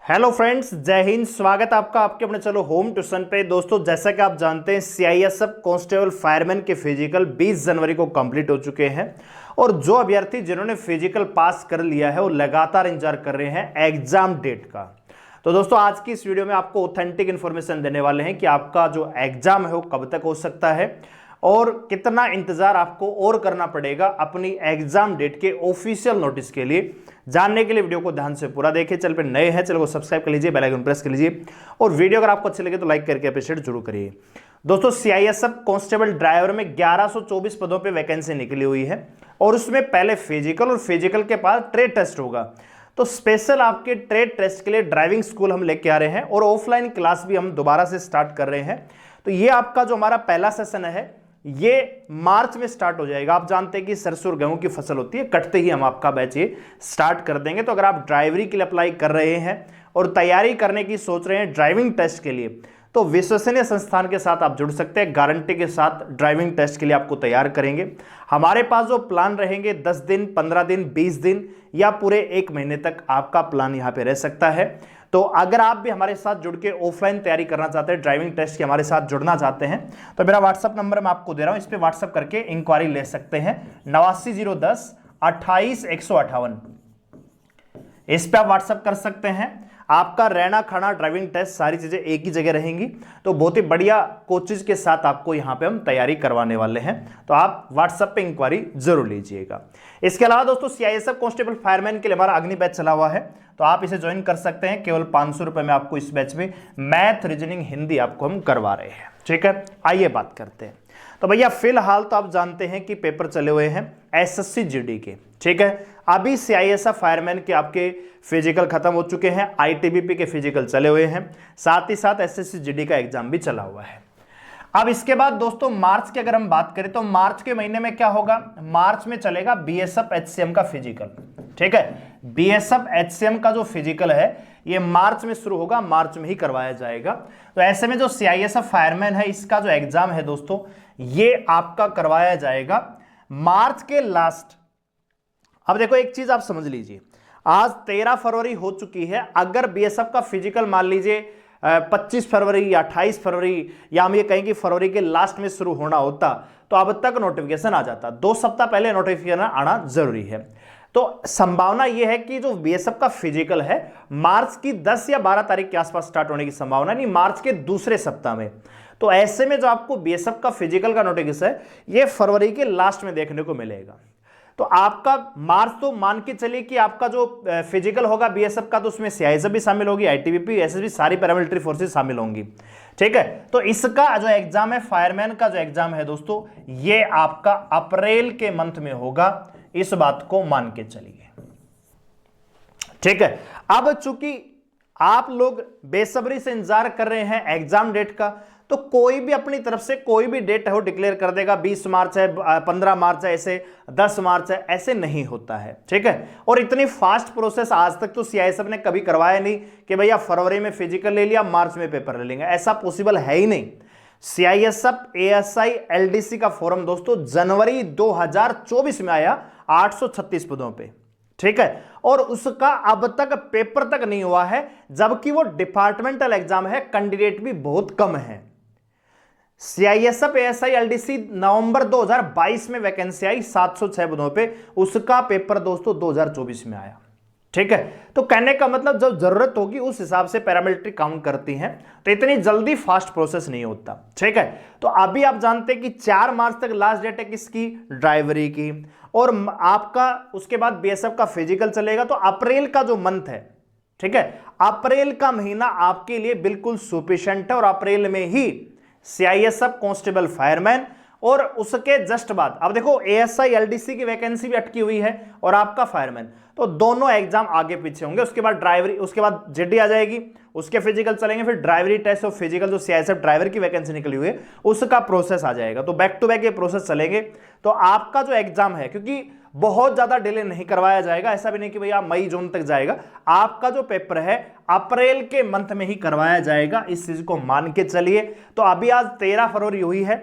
Hello friends, जय हिंद। स्वागत है आपका आपके अपने चलो होम ट्यूशन पे। दोस्तों, जैसा कि आप जानते हैं सीआईएसएफ कांस्टेबल फायरमैन के फिजिकल 20 जनवरी को कंप्लीट हो चुके हैं और जो अभ्यर्थी जिन्होंने फिजिकल पास कर लिया है वो लगातार इंतजार कर रहे हैं एग्जाम डेट का। तो दोस्तों, आज की इस वीडियो में आपको ऑथेंटिक इन्फॉर्मेशन देने वाले हैं कि आपका जो एग्जाम है वो कब तक हो सकता है और कितना इंतजार आपको और करना पड़ेगा अपनी एग्जाम डेट के ऑफिशियल नोटिस के लिए। जानने के लिए वीडियो को ध्यान से पूरा देखिए। चैनल पे नए हैं, चैनल को सब्सक्राइब कर लीजिए, बेल आइकन प्रेस कर लीजिए और वीडियो अगर आपको अच्छी लगे तो लाइक करके अप्रिशिएट जरूर करिए। दोस्तों, सीआईएसएफ कांस्टेबल ड्राइवर में 1124 पदों पे वैकेंसी निकली हुई है और उसमें पहले फिजिकल और फिजिकल के बाद ट्रेड टेस्ट होगा। तो स्पेशल आपके ट्रेड टेस्ट के लिए ड्राइविंग स्कूल हम लेके आ रहे हैं और ऑफलाइन क्लास भी हम दोबारा से स्टार्ट कर रहे हैं। तो ये आपका जो हमारा पहला सेशन है ये मार्च में स्टार्ट हो जाएगा। आप जानते हैं कि सरसों और गेहूं की फसल होती है, कटते ही हम आपका बैच ये स्टार्ट कर देंगे। तो अगर आप ड्राइवरी के लिए अप्लाई कर रहे हैं और तैयारी करने की सोच रहे हैं ड्राइविंग टेस्ट के लिए, तो विश्वसनीय संस्थान के साथ आप जुड़ सकते हैं। गारंटी के साथ ड्राइविंग टेस्ट के लिए आपको तैयार करेंगे। हमारे पास जो प्लान रहेंगे 10 दिन, 15 दिन, 20 दिन या पूरे 1 महीने तक आपका प्लान यहाँ पे रह सकता है। तो अगर आप भी हमारे साथ जुड़ के ऑफलाइन तैयारी करना चाहते हैं, ड्राइविंग टेस्ट की हमारे साथ जुड़ना चाहते हैं, तो मेरा व्हाट्सअप नंबर मैं आपको दे रहा हूं, इस पे व्हाट्सअप करके इंक्वायरी ले सकते हैं। 89 010 28 158 इस पे आप व्हाट्सअप कर सकते हैं। आपका रहना खाना ड्राइविंग टेस्ट सारी चीजें एक ही जगह रहेंगी। तो बहुत ही बढ़िया कोचेज के साथ आपको यहां पे हम तैयारी करवाने वाले हैं, तो आप व्हाट्सएप पे इंक्वायरी जरूर लीजिएगा। इसके अलावा दोस्तों, सीआईएसएफ कांस्टेबल फायरमैन के लिए हमारा अग्नि बैच चला हुआ है, तो आप इसे ज्वाइन कर सकते हैं। केवल 500 रुपए में आपको इस बैच में मैथ, रीजनिंग, हिंदी आपको हम करवा रहे हैं। ठीक है, आइए बात करते हैं। तो भैया फिलहाल तो आप जानते हैं कि पेपर चले हुए हैं एसएससी जीडी के। ठीक है, अभी सीआईएसएफ फायरमैन के आपके फिजिकल खत्म हो चुके हैं, आईटीबीपी के फिजिकल चले हुए हैं, साथ ही साथ एसएससी जीडी का एग्जाम भी चला हुआ है। अब इसके बाद दोस्तों मार्च की अगर हम बात करें तो मार्च के महीने में क्या होगा, मार्च में चलेगा बीएसएफ एचसीएम का फिजिकल। ठीक है, बीएसएफ एचसीएम का जो फिजिकल है ये मार्च में शुरू होगा, मार्च में ही करवाया जाएगा। तो ऐसे में जो सीआईएसएफ फायरमैन है इसका जो एग्जाम है दोस्तों ये आपका करवाया जाएगा मार्च के लास्ट। अब देखो एक चीज आप समझ लीजिए, आज 13 फरवरी हो चुकी है। अगर बीएसएफ का फिजिकल मान लीजिए 25 फरवरी या 28 फरवरी या हम ये कहें कि फरवरी के लास्ट में शुरू होना होता तो अब तक नोटिफिकेशन आ जाता। 2 सप्ताह पहले नोटिफिकेशन आना जरूरी है। तो संभावना यह है कि जो बीएसएफ का फिजिकल है मार्च की 10 या 12 तारीख के आसपास स्टार्ट होने की संभावना, नहीं मार्च के दूसरे सप्ताह में। तो ऐसे में जो आपको बीएसएफ का फिजिकल का नोटिफिकेशन है ये फरवरी के लास्ट में देखने को मिलेगा। तो आपका मार्च तो मान के चलिए कि आपका जो फिजिकल होगा बीएसएफ का तो उसमें सीआईएसएफ भी शामिल होगी, आईटीबीपी, एसएसबी, सारी पैरामिलिट्री फोर्सेस शामिल होंगी। ठीक है, तो इसका जो एग्जाम है फायरमैन का जो एग्जाम है दोस्तों ये आपका अप्रैल के मंथ में होगा, इस बात को मान के चलिए। ठीक है, अब चूंकि आप लोग बेसब्री से इंतजार कर रहे हैं एग्जाम डेट का, तो कोई भी अपनी तरफ से कोई भी डेट है वो डिक्लेयर कर देगा। 20 मार्च है, 15 मार्च है, ऐसे 10 मार्च है, ऐसे नहीं होता है। ठीक है, और इतनी फास्ट प्रोसेस आज तक तो सीआईएसएफ ने कभी करवाया नहीं कि भैया फरवरी में फिजिकल ले लिया मार्च में पेपर ले लेंगे, ऐसा पॉसिबल है ही नहीं। सीआईएसएफ एएसआई एलडीसी का फॉर्म दोस्तों जनवरी 2024 में आया 836 पदों पे। ठीक है, और उसका अब तक पेपर तक नहीं हुआ है, जबकि वो डिपार्टमेंटल एग्जाम है, कैंडिडेट भी बहुत कम है। सीआईएसएफ एएसआई एलडीसी नवंबर 2022 में वैकेंसी आई 706 पदों पे, उसका पेपर दोस्तों 2024 में आया। ठीक है, तो कहने का मतलब जब जरूरत होगी उस हिसाब से पैरामिलिट्री काउंट करती हैं, तो इतनी जल्दी फास्ट प्रोसेस नहीं होता। ठीक है, तो अभी आप जानते हैं कि 4 मार्च तक लास्ट डेट है किसकी, ड्राइवरी की, और आपका उसके बाद बीएसएफ का फिजिकल चलेगा। तो अप्रैल का जो मंथ है, ठीक है, अप्रैल का महीना आपके लिए बिल्कुल सफिशिएंट है और अप्रैल में ही सीआईएसएफ कांस्टेबल फायरमैन और उसके जस्ट बाद अब देखो एएसआई एलडीसी की वैकेंसी भी अटकी हुई है और आपका फायरमैन, तो दोनों एग्जाम आगे पीछे होंगे। उसके बाद ड्राइवरी, उसके बाद जीडी आ जाएगी, उसके फिजिकल चलेंगे, फिर ड्राइवरी टेस्ट और फिजिकल जो सीआईएसएफ ड्राइवर की वैकेंसी निकली हुई है उसका प्रोसेस आ जाएगा। तो बैक टू बैक ये प्रोसेस चलेंगे। तो आपका जो एग्जाम है, क्योंकि बहुत ज्यादा डिले नहीं करवाया जाएगा, ऐसा भी नहीं कि भैया मई जून तक जाएगा, आपका जो पेपर है अप्रैल के मंथ में ही करवाया जाएगा, इस चीज को मान के चलिए। तो अभी आज 13 फरवरी हुई है,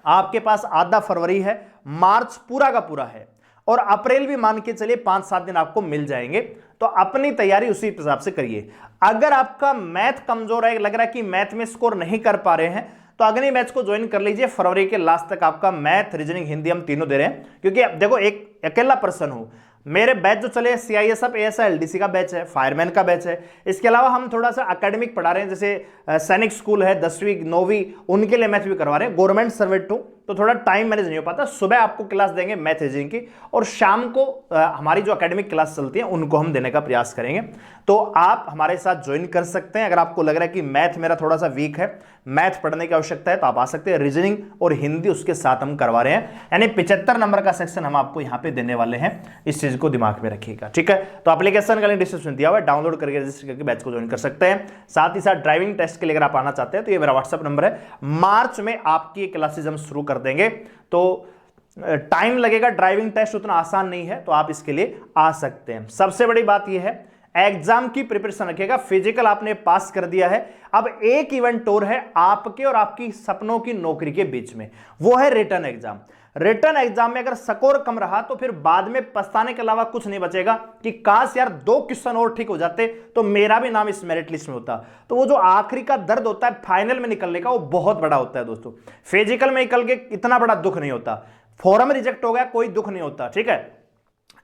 आपके पास आधा फरवरी है, मार्च पूरा का पूरा है और अप्रैल भी मान के चलिए 5-7 दिन आपको मिल जाएंगे। तो अपनी तैयारी उसी हिसाब से करिए। अगर आपका मैथ कमजोर है, लग रहा है कि मैथ में स्कोर नहीं कर पा रहे हैं, तो अगले मैच को ज्वाइन कर लीजिए। फरवरी के लास्ट तक आपका मैथ, रीजनिंग, हिंदी हम तीनों दे रहे हैं, क्योंकि अब देखो एक अकेला पर्सन हूं, मेरे बैच जो चले CISF, ASI, LDC का बैच है, फायरमैन का बैच है। इसके अलावा हम थोड़ा सा एकेडमिक पढ़ा रहे हैं, जैसे सैनिक स्कूल है 10वीं 9वीं, उनके लिए मैथ भी करवा रहे हैं। गवर्नमेंट सर्वेंट हूं तो थोड़ा टाइम मैनेज नहीं हो पाता। सुबह आपको क्लास देंगे मैथ रीजनिंग की, और शाम को हमारी जो एकेडमिक क्लास चलती है उनको हम देने का प्रयास करेंगे। तो आप हमारे साथ ज्वाइन कर सकते हैं। अगर आपको लग रहा है कि मैथ मेरा थोड़ा सा वीक है, मैथ पढ़ने की आवश्यकता है, तो आप आ सकते हैं। रीजनिंग और हिंदी उसके साथ हम करवा रहे हैं, यानी 75 नंबर का सेक्शन हम आपको यहां पे देने वाले हैं। इस चीज को दिमाग में रखिएगा, ठीक है। तो एप्लीकेशन का लिंक डिस्क्रिप्शन दिया हुआ है, डाउनलोड करके रजिस्टर करके बैच को ज्वाइन कर सकते हैं। साथ ही साथ ड्राइविंग टेस्ट के लिए अगर आप आना चाहते हैं तो ये मेरा व्हाट्सएप नंबर है। मार्च में आपकी क्लासेज हम शुरू कर देंगे, तो टाइम लगेगा, ड्राइविंग टेस्ट उतना आसान नहीं है, तो आप इसके लिए आ सकते हैं। सबसे बड़ी बात यह है, एग्जाम की प्रिपरेशन रखिएगा। फिजिकल आपने पास कर दिया है, अब एक इवेंट और है आपके और आपकी सपनों की नौकरी के बीच में, वो है रिटर्न एग्जाम। रिटर्न एग्जाम में अगर स्कोर कम रहा तो फिर बाद में पछताने के अलावा कुछ नहीं बचेगा कि काश यार 2 क्वेश्चन और ठीक हो जाते तो मेरा भी नाम इस मेरिट लिस्ट में होता। तो वो जो आखिरी का दर्द होता है फाइनल में निकलने का, वो बहुत बड़ा होता है दोस्तों। फिजिकल में निकल के इतना बड़ा दुख नहीं होता, फॉर्म रिजेक्ट हो गया कोई दुख नहीं होता, ठीक है।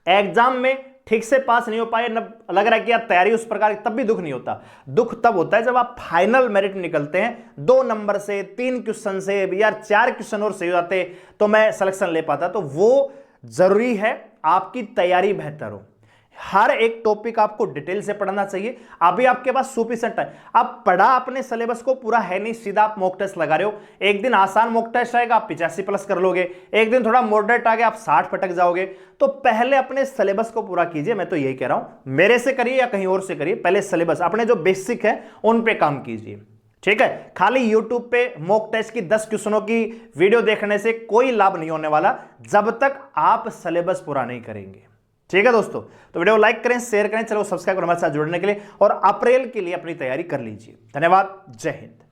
एग्जाम में ठीक से पास नहीं हो पाए, न लग रहा है कि यार तैयारी उस प्रकार, तब भी दुख नहीं होता। दुख तब होता है जब आप फाइनल मेरिट में निकलते हैं 2 नंबर से, 3 क्वेश्चन से, यार 4 क्वेश्चन और सही हो जाते तो मैं सिलेक्शन ले पाता। तो वो जरूरी है आपकी तैयारी बेहतर हो। हर एक टॉपिक आपको डिटेल से पढ़ना चाहिए। अभी आपके पास सफिशिएंट है, आप पढ़ा अपने सिलेबस को पूरा है नहीं, सीधा आप मॉक टेस्ट लगा रहे हो। एक दिन आसान मॉक टेस्ट आएगा, आप 85 प्लस कर लोगे, एक दिन थोड़ा मॉडरेट आ गया, आप 60 पटक जाओगे। तो पहले अपने सिलेबस को पूरा कीजिए, मैं तो यही कह रहा हूं। मेरे से करिए या कहीं और से करिए, पहले सिलेबस अपने जो बेसिक है उन पे काम कीजिए, ठीक है। खाली YouTube पे मॉक टेस्ट की 10 क्वेश्चनों की वीडियो देखने से कोई लाभ नहीं होने वाला जब तक आप सिलेबस पूरा नहीं करेंगे, ठीक है दोस्तों। तो वीडियो लाइक करें, शेयर करें, चलो सब्सक्राइब करें हमारे साथ जुड़ने के लिए, और अप्रैल के लिए अपनी तैयारी कर लीजिए। धन्यवाद, जय हिंद।